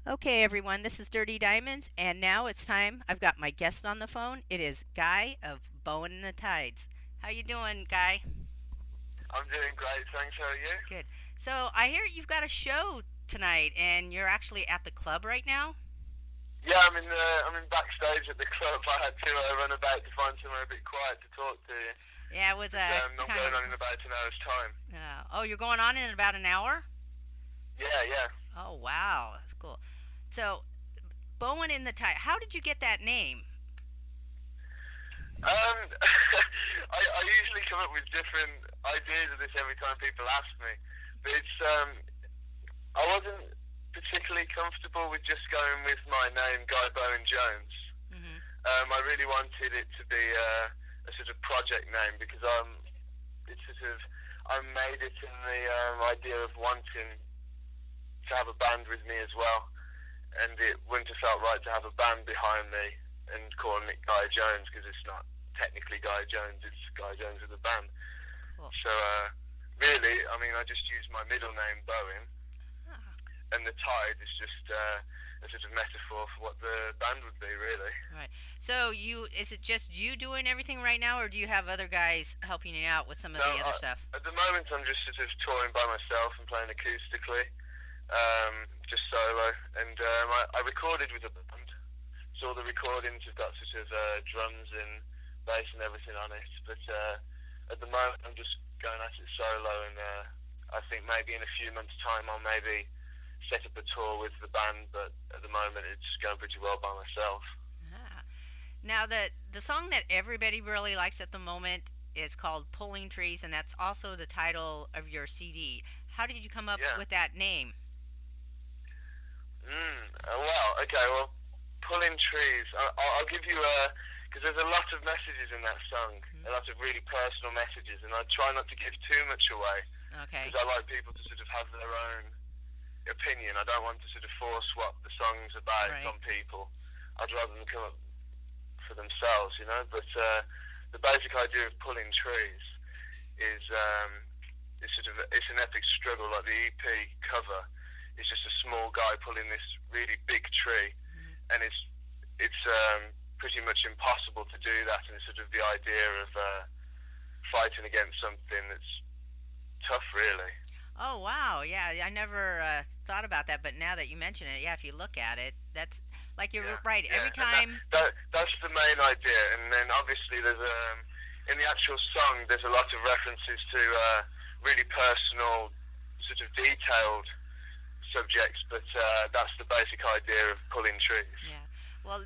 Okay, everyone, this is Dirty Diamonds, and now it's time. I've got my guest on the phone. It is Guy of Bowen and the Tides. How you doing, Guy? I'm doing great, thanks. How are you? Good. So I hear you've got a show tonight, and you're actually at the club right now. Yeah, I'm in backstage at the club. I had to run about to find somewhere a bit quiet to talk to you. Yeah, it was But I'm kind going of. on in about an hour's time. Oh, you're going on in about an hour. Yeah, yeah. Oh, wow, that's cool. So Bowen in the Tide. How did you get that name? I usually come up with different ideas of this every time people ask me, but I wasn't particularly comfortable with just going with my name, Guy Bowen Jones. Hmm. I really wanted it to be a sort of project name because it's sort of I made it in the idea of wanting to have a band with me as well, and it wouldn't have felt right to have a band behind me and calling it Guy Jones because it's not technically Guy Jones, it's Guy Jones with a band. Cool. So really, I mean, I just used my middle name Bowen, Ah, and the tide is just a sort of metaphor for what the band would be, really. right. So you is it just you doing everything right now, or do you have other guys helping you out with some of No, the other stuff? at the moment I'm just sort of touring by myself and playing acoustically, just solo, and I recorded with a band. So all the recordings have got sort of drums and bass and everything on it. But at the moment, I'm just going at it solo, and I think maybe in a few months' time, I'll maybe set up a tour with the band. But at the moment, it's going pretty well by myself. Ah. Now the song that everybody really likes at the moment is called "Pulling Trees," and that's also the title of your CD. How did you come up Yeah. with that name? Well, okay. Well, pulling trees. I'll give you a because there's a lot of messages in that song, Hmm. a lot of really personal messages, and I try not to give too much away Okay. because I like people to sort of have their own opinion. I don't want to sort of force what the song's about Right. on people. I'd rather them come up for themselves, you know. But the basic idea of pulling trees is sort of it's an epic struggle. Like the EP cover is just a small guy pulling this really big tree, Hmm. and it's pretty much impossible to do that. And it's sort of the idea of fighting against something that's tough, really. Oh wow, yeah, I never thought about that, but now that you mention it, yeah, if you look at it, that's like you're Yeah, right. yeah, Every and time. that's the main idea. And then obviously there's in the actual song there's a lot of references to really personal, sort of detailed subjects, but that's the basic idea of pulling trees. Yeah. Well,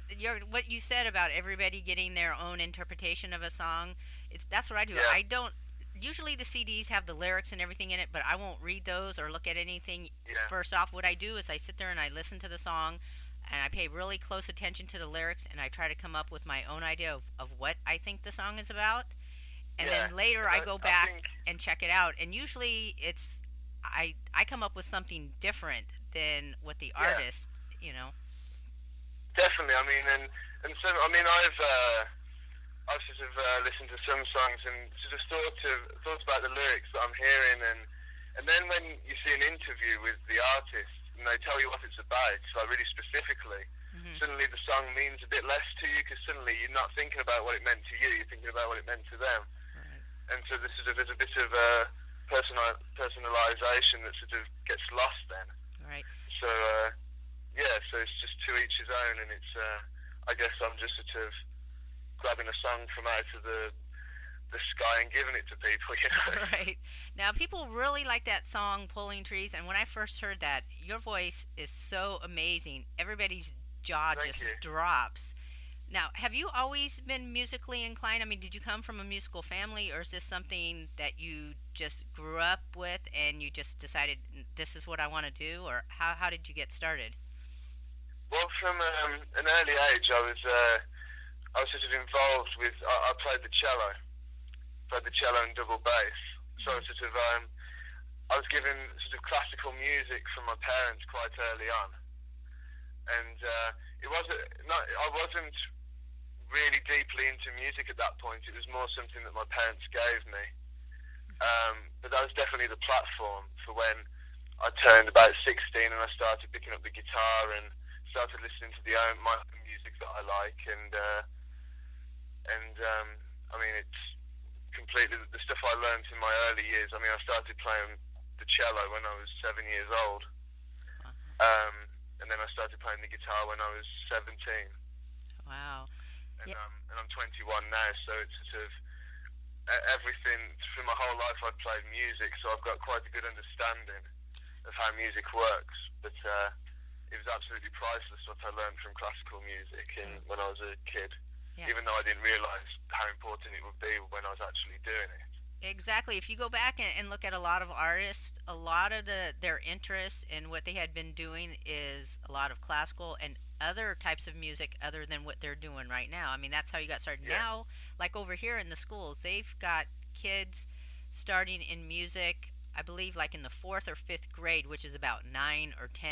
what you said about everybody getting their own interpretation of a song, it's that's what I do. Yeah, I don't usually the CDs have the lyrics and everything in it, but I won't read those or look at anything. yeah, First off, what I do is I sit there and I listen to the song and I pay really close attention to the lyrics and I try to come up with my own idea of what I think the song is about. And yeah. then later And I go I think back and check it out. And usually it's I come up with something different than what the yeah, artist, you know. definitely. I mean, and so I mean I've sort of listened to some songs and sort of thought about the lyrics that I'm hearing, and then when you see an interview with the artist and they tell you what it's about, like really specifically, Mhm. suddenly the song means a bit less to you because suddenly you're not thinking about what it meant to you, you're thinking about what it meant to them, Right. and so there's a bit of personalization that sort of gets lost then. Right. So yeah, so it's just to each his own, and it's I guess I'm just sort of grabbing a song from out of the sky and giving it to people, you know. Right. Now, people really like that song "Pulling Trees," and when I first heard that, your voice is so amazing. Everybody's jaw Thank just you. drops. Now, have you always been musically inclined? I mean, did you come from a musical family, or is this something that you just grew up with and you just decided this is what I want to do, or how did you get started? Well, from an early age, I was sort of involved with. I played the cello and double bass. So I was sort of I was given sort of classical music from my parents quite early on, and it wasn't not I wasn't really deeply into music at that point. It was more something that my parents gave me. But that was definitely the platform for when I turned about 16 and I started picking up the guitar and started listening to my own music that I like and I mean it's completely the stuff I learned in my early years. I mean I started playing the cello when I was 7 years old, um, and then I started playing the guitar when I was 17, Wow. Yeah. and I'm 21 now. So it's sort of everything through my whole life I've played music, so I've got quite a good understanding of how music works. But it was absolutely priceless what I learned from classical music when I was a kid, Yeah. even though I didn't realise how important it would be when I was actually doing it. Exactly. If you go back and look at a lot of artists, a lot of their interests in what they had been doing is a lot of classical and other types of music other than what they're doing right now. I mean, that's how you got started. Yeah, Now, like over here in the schools, they've got kids starting in music, I believe like in the 4th or 5th grade, which is about 9 or 10.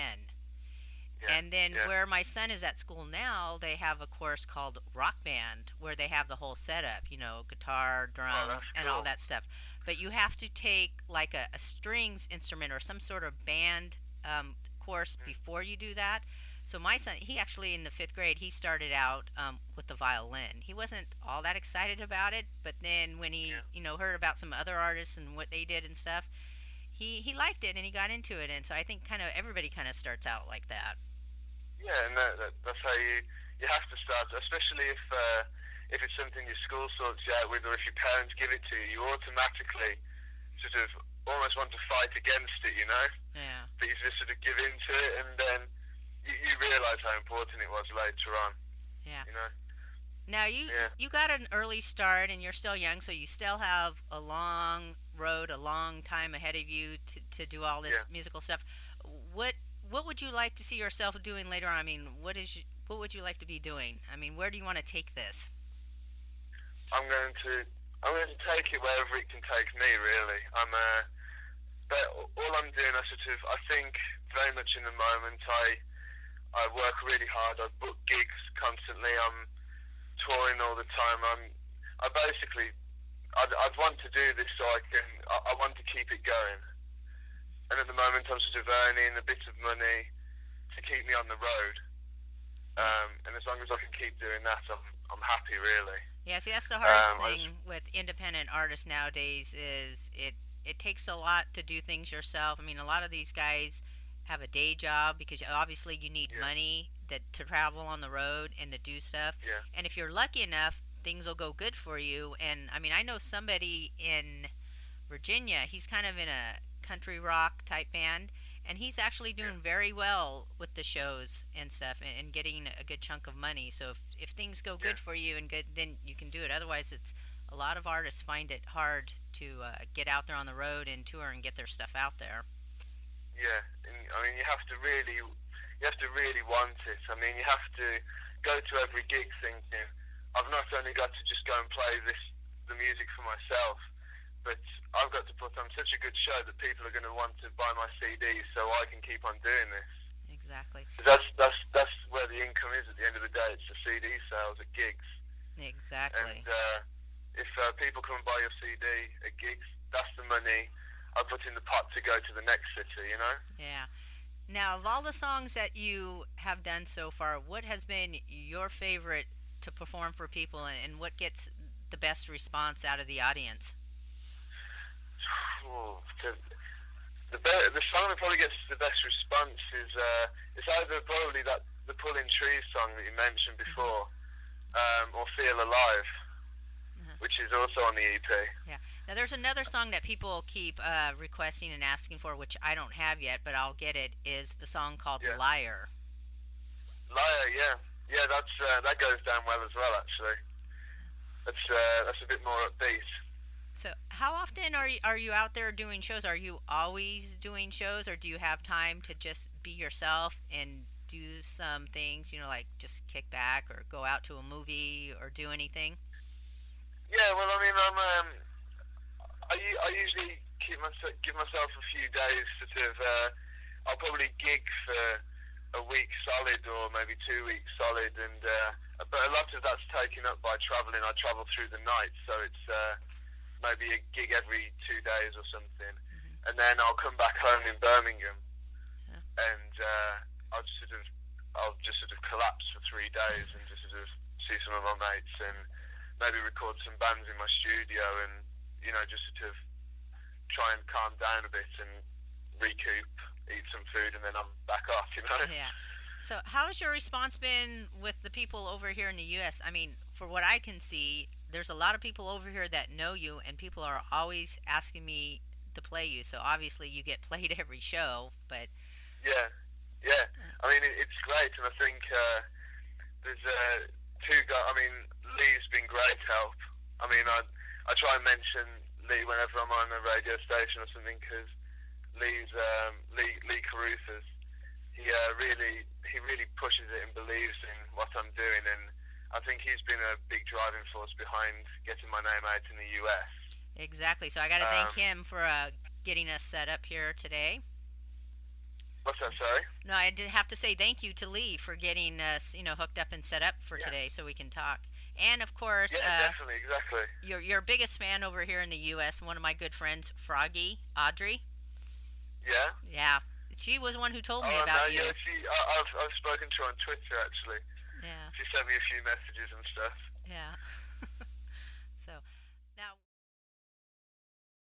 yeah, And then yeah. where my son is at school now, they have a course called Rock Band where they have the whole setup, guitar, Oh, that's drums, and all cool. that stuff. But you have to take like a strings instrument or some sort of band course Mm, before you do that. So my son, he actually in the 5th grade, he started out with the violin. He wasn't all that excited about it, but then when he, yeah. heard about some other artists and what they did and stuff, he liked it and he got into it. And so I think kind of everybody kind of starts out like that. Yeah, and that's how you have to start, especially if it's something your school sorts you out with, or if your parents give it to you, you automatically sort of almost want to fight against it, you know. Yeah. But you just sort of give into it, and then you realise how important it was later on, Yeah. you know. Now you Yeah, you got an early start and you're still young, so you still have a long road, a long time ahead of you to do all this yeah. musical stuff. What would you like to see yourself doing later on? I mean, what would you like to be doing? I mean, where do you want to take this? I'm going to I'm going to take it wherever it can take me. Really, but all I'm doing, I think very much in the moment. I work really hard. I book gigs constantly. I'm touring all the time. I basically, I'd want to do this so I want to keep it going. And at the moment, I'm sort of earning a bit of money to keep me on the road. Yeah. And as long as I can keep doing that, I'm happy, really. Yeah, see, that's the hardest I just, thing with independent artists nowadays is it takes a lot to do things yourself. I mean, a lot of these guys have a day job because obviously you need yeah, money to travel on the road and to do stuff. yeah, And if you're lucky enough, things will go good for you. And I mean, I know somebody in Virginia. He's kind of in a country rock type band, and he's actually yeah, doing very well with the shows and stuff, and getting a good chunk of money. So if things go yeah. good for you and good, then you can do it. Otherwise, it's a lot of artists find it hard to get out there on the road and tour and get their stuff out there. Yeah, and I mean, you have to really want it. I mean, you have to go to every gig thinking, I've not only got to just go and play the music for myself, but I've got to put on such a good show that people are going to want to buy my CD so I can keep on doing this. Exactly. 'Cause that's where the income is at the end of the day. It's the CD sales at gigs, and Exactly. if people come and buy your CD at gigs, that's the money I put in the pot to go to the next city. You know. Yeah. Now, of all the songs that you have done so far, what has been your favorite to perform for people, and what gets the best response out of the audience? Oh, the song that probably gets the best response is it's either probably the Pulling Trees song that you mentioned Hmm. before, or Feel Alive, Uh-huh. which is also on the EP. Yeah. Now, there's another song that people keep requesting and asking for, which I don't have yet, but I'll get it. Is the song called Yeah, "Liar"? Liar. Yeah, yeah. That goes down well as well. Actually, that's a bit more upbeat. So, how often are you out there doing shows? Are you always doing shows, or do you have time to just be yourself and do some things? Like just kick back or go out to a movie or do anything. Yeah. Well, I mean, I usually give myself a few days sort of. I'll probably gig for a week solid or maybe 2 weeks solid, and but a lot of that's taken up by travelling. I travel through the night, so it's maybe a gig every 2 days or something. and then I'll come back home in Birmingham, Yeah. and I'll just sort of collapse for 3 days and just sort of see some of my mates and maybe record some bands in my studio and just sort of try and calm down a bit and recoup, eat some food, and then I'm back off. Yeah. So, how's your response been with the people over here in the U.S.? I mean, for what I can see, there's a lot of people over here that know you, and people are always asking me to play you. So, obviously, you get played every show, but. Yeah, yeah. I mean, it's great, and I think there's two guys. I mean, Lee's been great help. I mean, I try and mention Lee whenever I'm on a radio station or something because Lee Caruthers. He really pushes it and believes in what I'm doing, and I think he's been a big driving force behind getting my name out in the US. Exactly. So, I got to thank Um, him for getting us set up here today. what's that? Sorry. No, I did have to say thank you to Lee for getting us, hooked up and set up for Yeah. today so we can talk. And of course, Yeah, definitely, exactly. your biggest fan over here in the U.S., one of my good friends, Froggy, Audrey. Yeah. Yeah, she was one who told me Oh no, about you. yeah. I've spoken to her on Twitter actually. Yeah, She sent me a few messages and stuff. yeah. So,